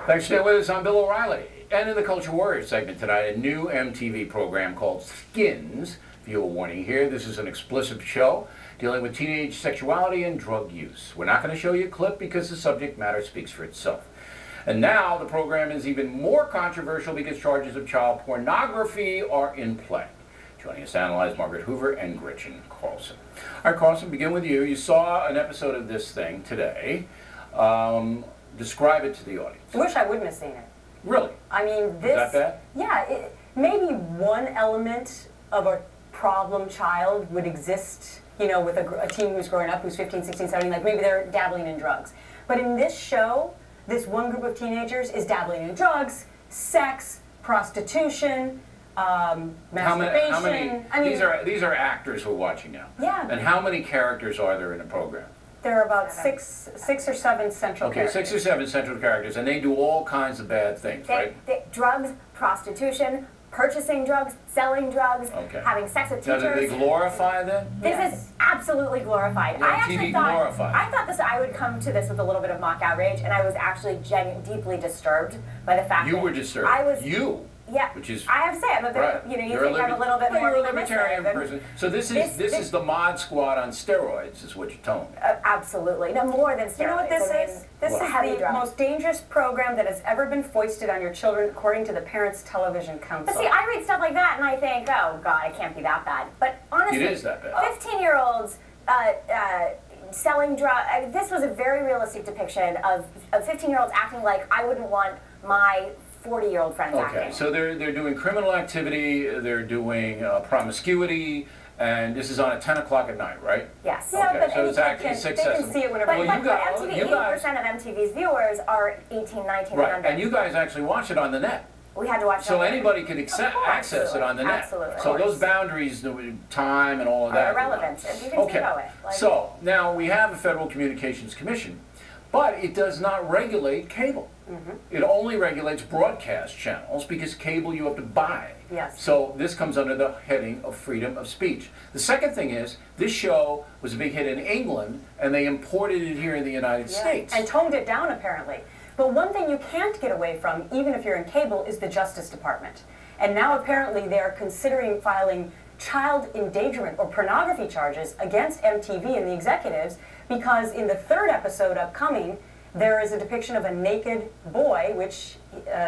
Thanks for staying with us. I'm Bill O'Reilly. And in the Culture Warrior segment tonight, a new MTV program called Skins. Viewer warning here, this is an explicit show dealing with teenage sexuality and drug use. We're not going to show you a clip because the subject matter speaks for itself. And now the program is even more controversial because charges of child pornography are in play. Joining us to analyze, Margaret Hoover and Gretchen Carlson. All right, Carlson, begin with you. You saw an episode of this thing today. Describe it to the audience. I wish I wouldn't have seen it. Really? I mean, this... Is that bad? Yeah, maybe one element of a problem child would exist, you know, with a teen who's growing up, who's 15, 16, 17, like maybe they're dabbling in drugs. But in this show, this one group of teenagers is dabbling in drugs, sex, prostitution, masturbation. How many I mean, these are actors we're watching now. Yeah. And how many characters are there in the program? There are about six or seven central characters. Okay, 6 or 7 central characters, and they do all kinds of bad things, right? Drugs, prostitution, purchasing drugs, selling drugs, having sex with teachers. Now, do they glorify them? This is absolutely glorified. Yeah, TV glorified. I thought this. I would come to this with a little bit of mock outrage, and I was actually deeply disturbed by the fact that you were disturbed. I was. Yeah, which is I have to say, I'm a bit. Right. You know, you think I'm a little bit more. You're a libertarian person. So this is the mod squad on steroids, is what you're telling me. Absolutely, no more than steroids. You know what this is? This is the most dangerous program that has ever been foisted on your children, according to the Parents Television Council. But see, I read stuff like that, and I think, oh God, it can't be that bad. But honestly, it is that bad. 15-year-olds. Selling drugs. This was a very realistic depiction of 15-year-olds acting like I wouldn't want my 40-year-old friends acting. Okay, so they're doing criminal activity, they're doing promiscuity, and this is on at 10 o'clock at night, right? Yes. Yeah, okay, but so it's actually accessible. They can see it whenever. But MTV, 80% of MTV's viewers are 18, 19, and under. And you guys actually watch it on the net. We had to watch it. So anybody can access it on the net. Absolutely. So those boundaries, the time and all of that are irrelevant. You can okay. know it. Like, so now we have a Federal Communications Commission, but it does not regulate cable. It only regulates broadcast channels because cable you have to buy. Yes. So this comes under the heading of freedom of speech. The second thing is, this show was a big hit in England, and they imported it here in the United States. And toned it down, apparently. But one thing you can't get away from, even if you're in cable, is the Justice Department. And now apparently they're considering filing child endangerment or pornography charges against MTV and the executives because in the third episode upcoming, there is a depiction of a naked boy, which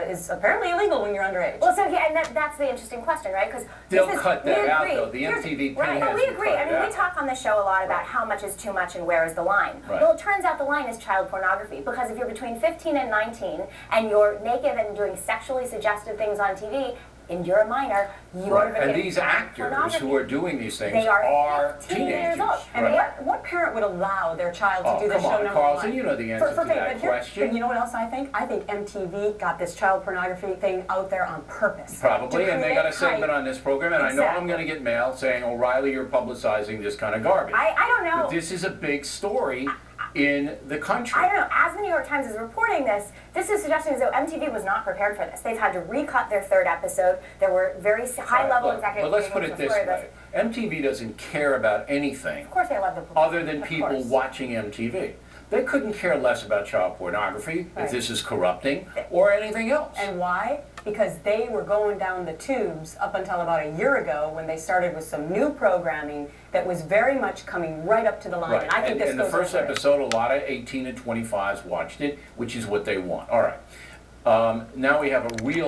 is apparently illegal when you're underage. Well, so and that's the interesting question, right? Because they'll cut that out, though. The MTV right? No, we agree. I mean, we talk on the show a lot about how much is too much and where is the line. Right. Well, it turns out the line is child pornography because if you're between 15 and 19 and you're naked and doing sexually suggestive things on TV, and you're a minor, you're and these actors who are doing these things are teenagers. Years old. And what parent would allow their child to do this show number Carlson, one? you know the answer to that question. But you know what else I think? I think MTV got this child pornography thing out there on purpose. Probably, and they got a segment on this program, and I know I'm going to get mail saying, O'Reilly, you're publicizing this kind of garbage. I don't know. But this is a big story in the country. I don't know. As the New York Times is reporting this, this is suggesting as though MTV was not prepared for this. They've had to recut their third episode. There were very high-level executives. But let's put it this way. MTV doesn't care about anything of course they love the other than people watching MTV. They couldn't care less about child pornography, if this is corrupting, or anything else. And why? Because they were going down the tubes up until about a year ago when they started with some new programming that was very much coming right up to the line. Right. And I think this in the first episode, a lot of 18 and 25s watched it, which is what they want. All right. Now we have a real